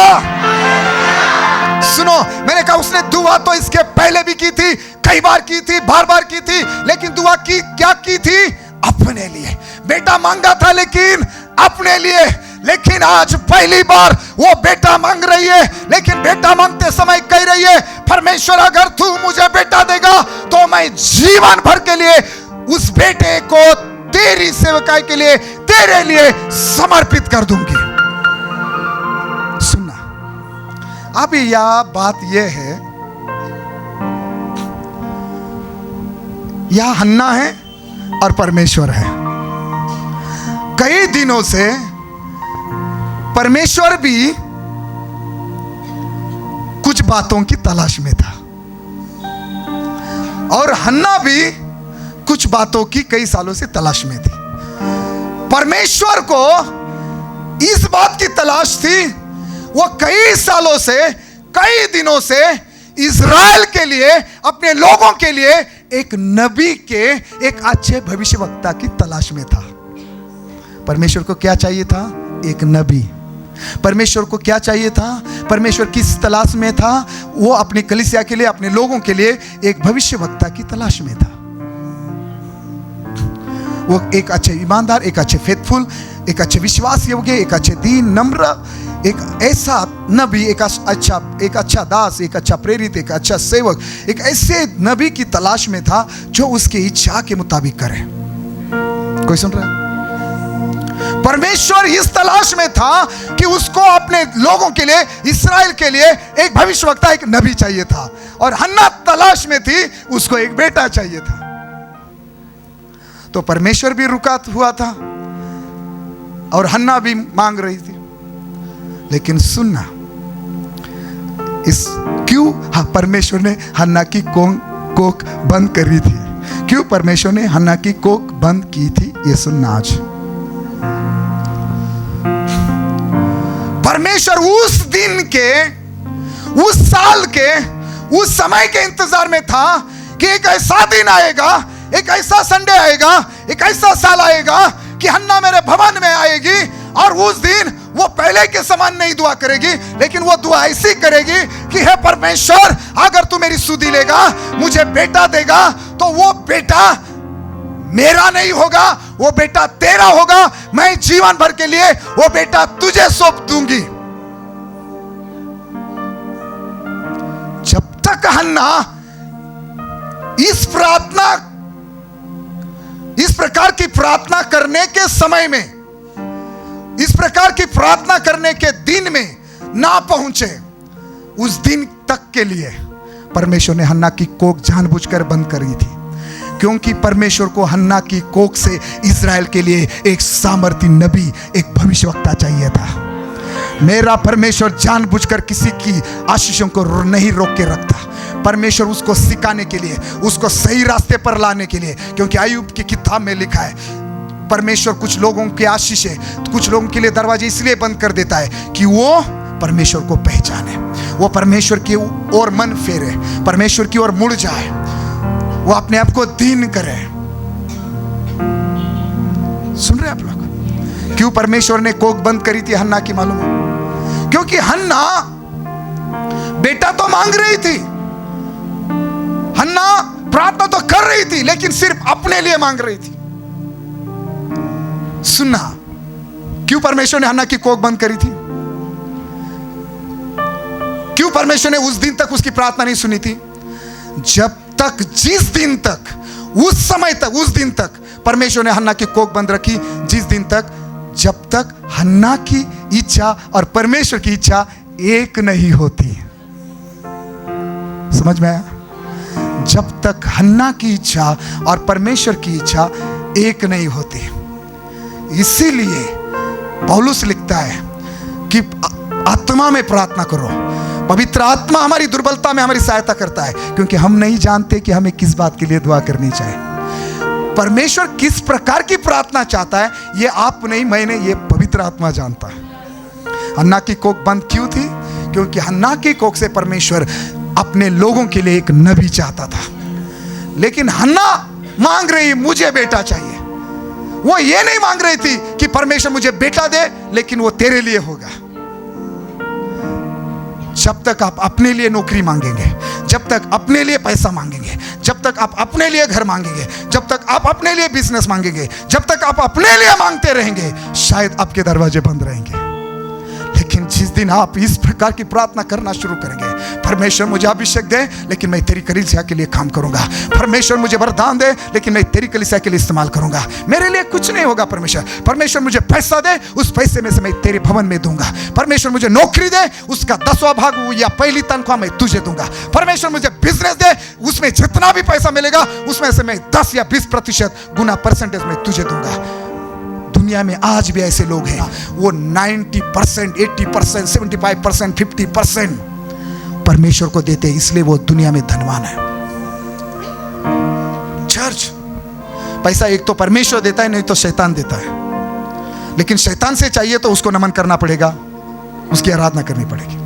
सुनो, मैंने कहा उसने दुआ तो इसके पहले भी की थी, कई बार की थी, बार बार की थी, लेकिन दुआ की क्या की थी? अपने लिए। बेटा मांगा था, लेकिन अपने लिए। लेकिन आज पहली बार वो बेटा मांग रही है, लेकिन बेटा मांगते समय कह रही है, परमेश्वर अगर तू मुझे बेटा देगा तो मैं जीवन भर के लिए उस बेटे को तेरी सेवकाई के लिए, तेरे लिए समर्पित कर दूंगी। सुनना, अब यह बात यह है, यह हन्ना है और परमेश्वर है। कई दिनों से परमेश्वर भी कुछ बातों की तलाश में था और हन्ना भी कुछ बातों की कई सालों से तलाश में थी। परमेश्वर को इस बात की तलाश थी, वो कई सालों से, कई दिनों से इज़राइल के लिए, अपने लोगों के लिए एक नबी के, एक अच्छे भविष्यवक्ता की तलाश में था। परमेश्वर को क्या चाहिए था? एक नबी। परमेश्वर को क्या चाहिए था? परमेश्वर किस तलाश में था? वो अपनी कलीसिया के लिए, अपने लोगों के लिए एक भविष्यवक्ता की तलाश में था। वो एक अच्छे ईमानदार, एक अच्छे फेथफुल, एक अच्छे विश्वास योग्य, एक अच्छे दीन नम्र, एक ऐसा नबी, एक अच्छा दास, एक अच्छा प्रेरित, एक अच्छा सेवक, एक ऐसे नबी की तलाश में था जो उसकी इच्छा के मुताबिक करे। कोई सुन रहा है? परमेश्वर इस तलाश में था कि उसको अपने लोगों के लिए, इस्राएल के लिए एक भविष्यवक्ता, एक नबी चाहिए था। और हन्ना तलाश में थी, उसको एक बेटा चाहिए था। तो परमेश्वर भी रुका हुआ था और हन्ना भी मांग रही थी। लेकिन सुनना, क्यों परमेश्वर ने हन्ना की कोख बंद करी थी? क्यों परमेश्वर ने हन्ना की कोख बंद की थी? ये सुनना आज। परमेश्वर उस दिन के, उस साल के, उस समय के इंतजार में था कि एक ऐसा दिन आएगा, एक ऐसा संडे आएगा, एक ऐसा साल आएगा कि हन्ना मेरे भवन में आएगी और उस दिन वो पहले के समान नहीं दुआ करेगी, लेकिन वो दुआ ऐसी करेगी कि हे परमेश्वर, अगर तू मेरी सुधि लेगा, मुझे बेटा देगा, तो वो बेटा मेरा नहीं होगा, वो बेटा तेरा होगा। मैं जीवन भर के लिए वो बेटा तुझे सौंप दूंगी। जब तक हन्ना इस प्रकार की प्रार्थना करने के समय में, इस प्रकार की प्रार्थना करने के दिन में ना पहुंचे, उस दिन तक के लिए परमेश्वर ने हन्ना की कोख जानबूझकर बंद करी थी, क्योंकि परमेश्वर को हन्ना की कोख से इज़राइल के लिए एक सामर्थी नबी, एक भविष्यवक्ता चाहिए था। मेरा परमेश्वर जानबूझकर किसी की आशीषों को नहीं रोक के रखता। परमेश्वर उसको सिखाने के लिए, उसको सही रास्ते पर लाने के लिए, क्योंकि अय्यूब की किताब में लिखा है, परमेश्वर कुछ लोगों के आशीषें, कुछ लोगों के लिए दरवाजे इसलिए बंद कर देता है कि वो परमेश्वर को पहचाने, वो परमेश्वर की ओर मन फेरे, परमेश्वर की ओर मुड़ जाए, वो अपने आप को दीन करे। सुन रहे आप लोग? क्यों परमेश्वर ने कोख बंद करी थी हन्ना की? मालूम है? क्योंकि हन्ना बेटा तो मांग रही थी, हन्ना प्रार्थना तो कर रही थी, लेकिन सिर्फ अपने लिए मांग रही थी। सुनना, क्यों परमेश्वर ने हन्ना की कोख बंद करी थी? क्यों परमेश्वर ने उस दिन तक उसकी प्रार्थना नहीं सुनी थी? जब तक, जिस दिन तक, उस समय तक, उस दिन तक परमेश्वर ने हन्ना की कोख बंद रखी, जिस दिन तक, जब तक हन्ना की इच्छा और परमेश्वर की इच्छा एक नहीं होती। समझ में आया? जब तक हन्ना की इच्छा और परमेश्वर की इच्छा एक नहीं होती। इसीलिए पौलुस लिखता है कि आत्मा में प्रार्थना करो। पवित्र आत्मा हमारी दुर्बलता में हमारी सहायता करता है, क्योंकि हम नहीं जानते कि हमें किस बात के लिए दुआ करनी चाहिए। परमेश्वर किस प्रकार की प्रार्थना चाहता है, ये आप नहीं, मैं नहीं, ये पवित्र आत्मा जानता है। हन्ना की कोख बंद क्यों थी? क्योंकि हन्ना की कोख से परमेश्वर अपने लोगों के लिए एक नबी चाहता था। लेकिन हन्ना मांग रही, मुझे बेटा चाहिए। वो ये नहीं मांग रही थी कि परमेश्वर मुझे बेटा दे, लेकिन वो तेरे लिए होगा। जब तक आप अपने लिए नौकरी मांगेंगे, जब तक अपने लिए पैसा मांगेंगे, जब तक आप अपने लिए घर मांगेंगे, जब तक आप अपने लिए बिजनेस मांगेंगे, जब तक आप अपने लिए मांगते रहेंगे, शायद आपके दरवाजे बंद रहेंगे। लेकिन लेकिन जिस दिन आप इस प्रकार की प्रार्थना करना शुरू करेंगे, परमेश्वर मुझे अभिषेक दे लेकिन मैं तेरी कलीसिया के लिए काम करूंगा, परमेश्वर मुझे वरदान दे लेकिन मैं तेरी कलीसिया के लिए इस्तेमाल करूंगा, मेरे लिए कुछ नहीं होगा परमेश्वर मुझे पैसा दे, उस पैसे में से मैं तेरे भवन में दूंगा, परमेश्वर मुझे नौकरी दे, उसका 10वां भाग या पहली तनख्वाह मैं तुझे दूंगा, परमेश्वर मुझे बिजनेस दे, उसमें जितना भी पैसा मिलेगा उसमें से मैं 10 या 20% गुना परसेंटेज में तुझे दूंगा। दुनिया में आज भी ऐसे लोग हैं, वो 90%, 80%, 75%, 50% परमेश्वर को देते हैं, इसलिए वो दुनिया में धनवान है। चर्च, पैसा एक तो परमेश्वर देता है, नहीं तो शैतान देता है, लेकिन शैतान से चाहिए तो उसको नमन करना पड़ेगा, उसकी आराधना करनी पड़ेगी।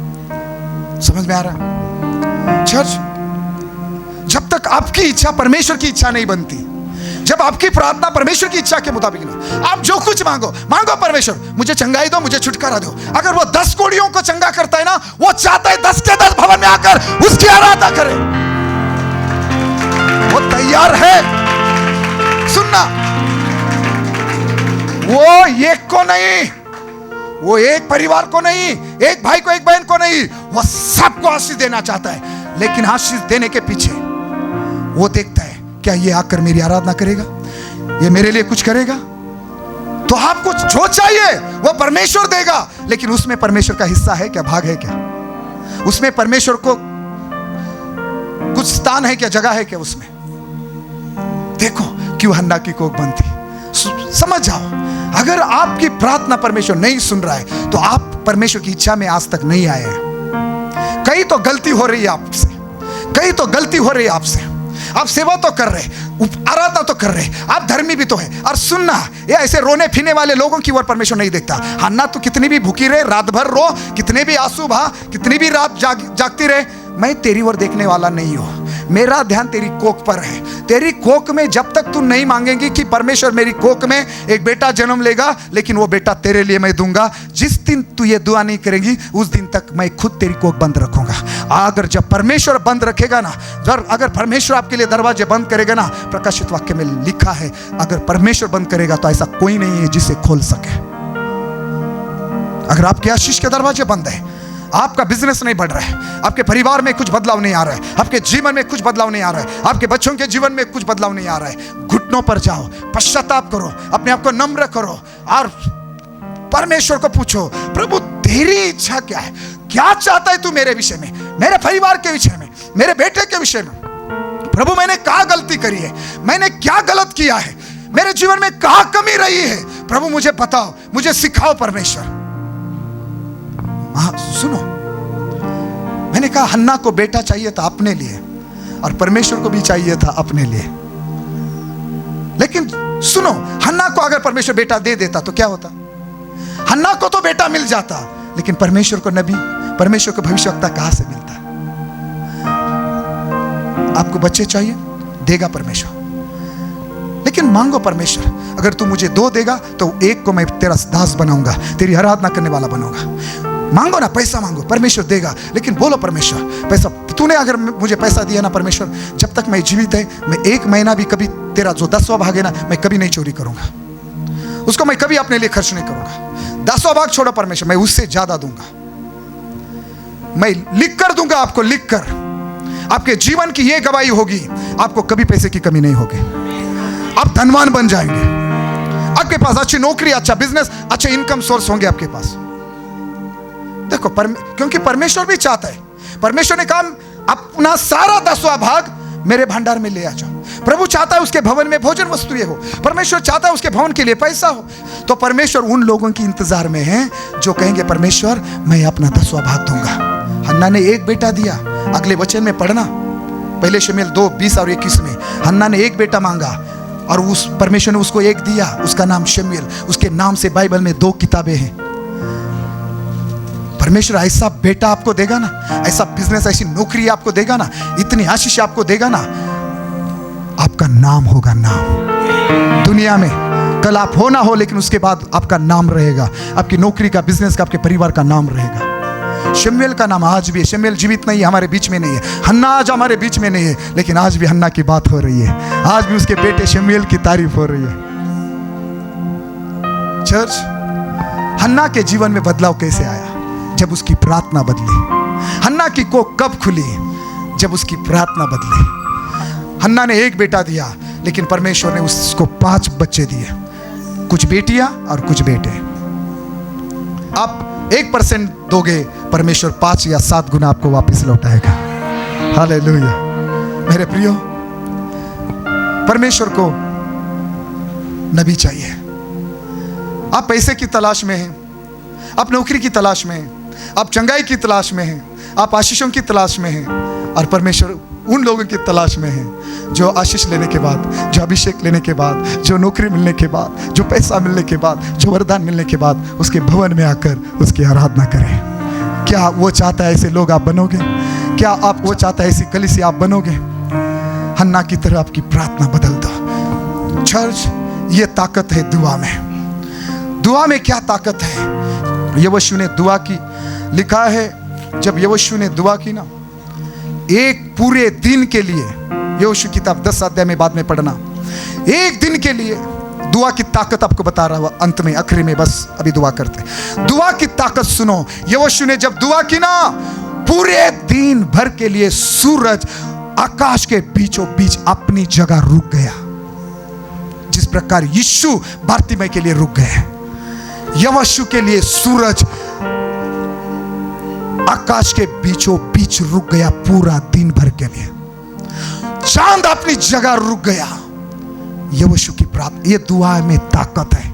समझ में आ रहा है? चर्च, जब तक आपकी इच्छा परमेश्वर की इच्छा नहीं बनती, जब आपकी प्रार्थना परमेश्वर की इच्छा के मुताबिक नहीं, आप जो कुछ मांगो परमेश्वर मुझे चंगाई दो, मुझे छुटकारा दो। अगर वो 10 कोड़ियों को चंगा करता है ना, वो चाहता है 10 के 10 भवन में आकर उसकी आराधना करे, वो तैयार है। सुनना, वो एक को नहीं, वो एक परिवार को नहीं, एक भाई को एक बहन को नहीं, वो सबको आशीष देना चाहता है, लेकिन आशीष देने के पीछे वो देखता है क्या ये आकर मेरी आराधना करेगा, ये मेरे लिए कुछ करेगा। तो आपको जो चाहिए वो परमेश्वर देगा, लेकिन उसमें परमेश्वर का हिस्सा है क्या, भाग है क्या, उसमें परमेश्वर को कुछ स्थान है क्या, जगह है क्या उसमें। देखो क्यों हन्ना की कोख बंद थी। समझ जाओ, अगर आपकी प्रार्थना परमेश्वर नहीं सुन रहा है तो आप परमेश्वर की इच्छा में आज तक नहीं आए हैं। कहीं तो गलती हो रही है आपसे, कहीं तो गलती हो रही है आपसे। आप सेवा तो कर रहे, आराधना तो कर रहे, आप धर्मी भी तो है। और सुनना, ये ऐसे रोने पीने वाले लोगों की ओर परमेश्वर नहीं देखता। हन्ना तो कितनी भी भूखी रहे, रात भर रो, कितने भी आंसू बहा, कितनी भी रात जागती रहे, मैं तेरी ओर देखने वाला नहीं हूं। मेरा ध्यान तेरी कोख पर है। तेरी कोख में जब तक तू नहीं मांगेगी कि परमेश्वर मेरी कोख में एक बेटा जन्म लेगा, लेकिन वो बेटा तेरे लिए मैं दूंगा, जिस दिन तू ये दुआ नहीं करेगी उस दिन तक मैं खुद तेरी कोख बंद रखूंगा। अगर जब परमेश्वर बंद रखेगा ना, अगर परमेश्वर आपके लिए दरवाजे बंद करेगा ना, प्रकाशित वाक्य में लिखा है अगर परमेश्वर बंद करेगा तो ऐसा कोई नहीं है जिसे खोल सके। अगर आपके आशीष के दरवाजे बंद है, आपका बिजनेस नहीं बढ़ रहा है, आपके परिवार में कुछ बदलाव नहीं आ रहा है, आपके जीवन में कुछ बदलाव नहीं आ रहा है, आपके बच्चों के जीवन में कुछ बदलाव नहीं आ रहा है, घुटनों पर जाओ, पश्चाताप करो, अपने आप को नम्र करो और परमेश्वर को पूछो, प्रभु तेरी इच्छा क्या है, क्या चाहता है तू मेरे विषय में, मेरे परिवार के विषय में, मेरे बेटे के विषय में। प्रभु मैंने क्या गलती करी है, मैंने क्या गलत किया है, मेरे जीवन में कहां कमी रही है, प्रभु मुझे बताओ, मुझे सिखाओ परमेश्वर। सुनो, मैंने कहा हन्ना को बेटा चाहिए था अपने लिए और परमेश्वर को भी चाहिए था अपने लिए। लेकिन सुनो, हन्ना को अगर परमेश्वर बेटा दे देता तो क्या होता? हन्ना को तो बेटा मिल जाता, लेकिन परमेश्वर को नबी, परमेश्वर को भविष्यवक्ता कहां से मिलता? आपको बच्चे चाहिए, देगा परमेश्वर, लेकिन मांगो परमेश्वर, अगर तू मुझे 2 देगा तो एक को मैं तेरा दास बनाऊंगा, तेरी आराधना करने वाला बनाऊंगा। मांगो ना, पैसा मांगो, परमेश्वर देगा, लेकिन बोलो परमेश्वर पैसा, तूने अगर मुझे पैसा दिया ना परमेश्वर, जब तक मैं जीवित है मैं 1 महीना भी कभी तेरा जो 10वां भाग है ना, मैं कभी नहीं चोरी करूंगा, उसको मैं कभी अपने लिए खर्च नहीं करूंगा। 10वां भाग छोड़ो परमेश्वर, मैं उससे ज्यादा दूंगा, मैं लिख कर दूंगा आपको, लिख कर। आपके जीवन की यह गवाही होगी, आपको कभी पैसे की कमी नहीं होगी, आप धनवान बन जाएंगे, आपके पास अच्छी नौकरी, अच्छा बिजनेस, अच्छे इनकम सोर्स होंगे आपके पास। देखो क्योंकि परमेश्वर भी चाहता है, परमेश्वर ने कहा अपना सारा 10वां भाग मेरे भंडार में ले आ जाओ। प्रभु चाहता है उसके भवन में भोजन वस्तुएं हो, परमेश्वर चाहता है उसके भवन के लिए पैसा हो। तो परमेश्वर उन लोगों की इंतजार में है जो कहेंगे परमेश्वर मैं अपना 10वां भाग दूंगा। हन्ना ने 1 बेटा दिया, अगले वचन में पढ़ना, पहले शमूएल 2:20 और 21 में हन्ना ने 1 बेटा मांगा और उस परमेश्वर ने उसको 1 दिया, उसका नाम शमूएल, उसके नाम से बाइबल में 2 किताबें हैं। परमेश्वर ऐसा बेटा आपको देगा ना, ऐसा बिजनेस, ऐसी नौकरी आपको देगा ना, इतनी आशीष आपको देगा ना, आपका नाम होगा नाम दुनिया में। कल आप हो ना हो, लेकिन उसके बाद आपका नाम रहेगा, आपकी नौकरी का, बिजनेस का, आपके परिवार का नाम रहेगा। शमूएल का नाम आज भी है। शमूएल जीवित नहीं है, हमारे बीच में नहीं है, हन्ना आज हमारे बीच में नहीं है, लेकिन आज भी हन्ना की बात हो रही है, आज भी उसके बेटे शमूएल की तारीफ हो रही है। चर्च, हन्ना के जीवन में बदलाव कैसे आया? जब उसकी प्रार्थना बदली। हन्ना की कोख कब खुली? जब उसकी प्रार्थना बदली। हन्ना ने एक बेटा दिया, लेकिन परमेश्वर ने उसको 5 बच्चे दिए, कुछ बेटियां और कुछ बेटे। आप 1% दोगे, परमेश्वर 5 या 7 गुना आपको वापस लौटाएगा। हालेलुया। मेरे प्रियो, परमेश्वर को नबी चाहिए। आप पैसे की तलाश में हैं, आप नौकरी की तलाश में हैं, आप चंगाई की तलाश में हैं, आप आशीषों की तलाश में हैं, और परमेश्वर उन लोगों की तलाश में है जो आशीष लेने के बाद, जो अभिषेक लेने के बाद, जो नौकरी मिलने के बाद, जो पैसा मिलने के बाद, जो वरदान मिलने के बाद उसके भवन में आकर उसकी आराधना करें। क्या वो चाहता है ऐसे लोग आप बनोगे? क्या आप वो चाहता है ऐसी कलीसिया आप बनोगे? हन्ना की तरह आपकी प्रार्थना बदल दो। चर्च, ये ताकत है दुआ में। दुआ में क्या ताकत है? यहोशू ने दुआ की, लिखा है जब यहोशू ने दुआ की ना, एक पूरे दिन के लिए, यहोशू किताब 10 अध्याय में बाद में पढ़ना, एक दिन के लिए दुआ की ताकत आपको बता रहा हूं अंत में, आखिरी में, बस अभी दुआ करते। दुआ की ताकत सुनो। यहोशू ने जब दुआ की ना, पूरे दिन भर के लिए सूरज आकाश के बीचों बीच अपनी जगह रुक गया। जिस प्रकार यीशु बारतिमै के लिए रुक गए, यहोशू के लिए सूरज आकाश के बीचों बीच रुक गया पूरा दिन भर के लिए। चांद अपनी जगह रुक गया। यहोशू की प्रार्थना, ये दुआ में ताकत है।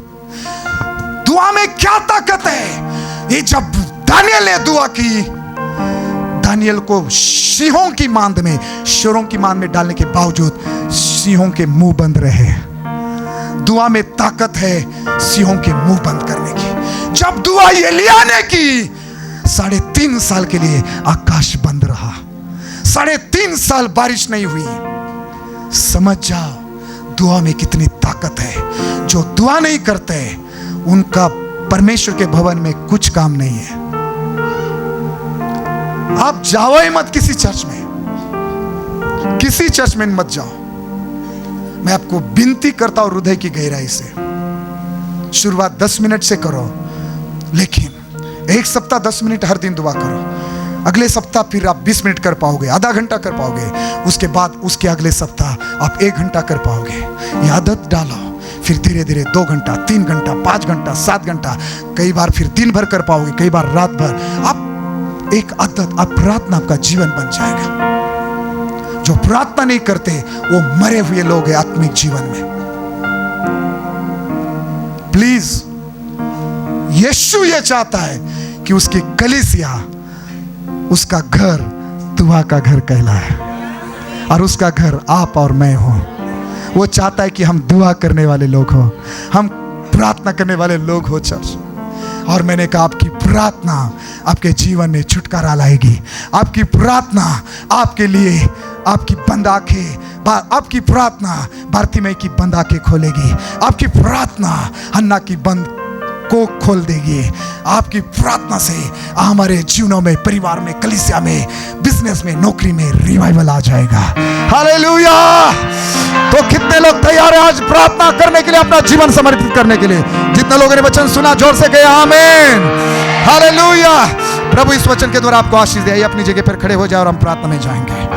दुआ में क्या ताकत है? ये जब दानियल ने दुआ की, दानियल को सिंहों की मांद में, शेरों की मांद में डालने के बावजूद सिंहों के मुंह बंद रहे। दुआ में ताकत है सिंहों के मुंह बंद करने की। जब दुआ एलिया ने की, 3.5 साल के लिए आकाश बंद रहा। 3.5 साल बारिश नहीं हुई। समझ जाओ दुआ में कितनी ताकत है। जो दुआ नहीं करते उनका परमेश्वर के भवन में कुछ काम नहीं है। आप जाओ ही मत किसी चर्च में, किसी चर्च में मत जाओ। मैं आपको विनती करता हूं हृदय की गहराई से, शुरुआत 10 मिनट से करो, लेकिन एक सप्ताह 10 मिनट हर दिन दुआ करो। अगले सप्ताह फिर आप 20 मिनट कर पाओगे, आधा घंटा कर पाओगे। उसके बाद उसके अगले सप्ताह आप 1 घंटा कर पाओगे। ये आदत डालो, फिर धीरे धीरे 2 घंटा, 3 घंटा, 5 घंटा, 7 घंटा, कई बार फिर दिन भर कर पाओगे, कई बार रात भर। आप एक आदत, आप प्रार्थना, आपका जीवन बन जाएगा। जो प्रार्थना नहीं करते वो मरे हुए लोग हैं आत्मिक जीवन में। प्लीज, यीशु ये चाहता है कि उसकी कलीसिया, उसका घर दुआ का घर कहलाए, और उसका घर आप और मैं हो। वो चाहता है कि हम दुआ करने वाले लोग हो, हम प्रार्थना करने वाले लोग हो चर्च। और मैंने कहा आपकी प्रार्थना आपके जीवन में छुटकारा लाएगी। आपकी प्रार्थना आपके लिए आपकी बंद आंखें, आपकी प्रार्थना बारतिमै की बंद आंखें खोलेगी। आपकी प्रार्थना हन्ना की बंद को खोल देगी। आपकी प्रार्थना से हमारे जीवनों में, परिवार में, कलीसिया में, बिजनेस में, नौकरी में रिवाइवल आ जाएगा। हालेलुया। तो कितने लोग तैयार हैं आज प्रार्थना करने के लिए, अपना जीवन समर्पित करने के लिए? जितने लोगों ने वचन सुना जोर से कहे आमीन। हालेलुया। प्रभु इस वचन के द्वारा आपको आशीष दे। अपनी जगह पर खड़े हो जाए और हम प्रार्थना में जाएंगे।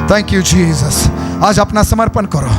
Thank you Jesus. आज अपना समर्पण करो।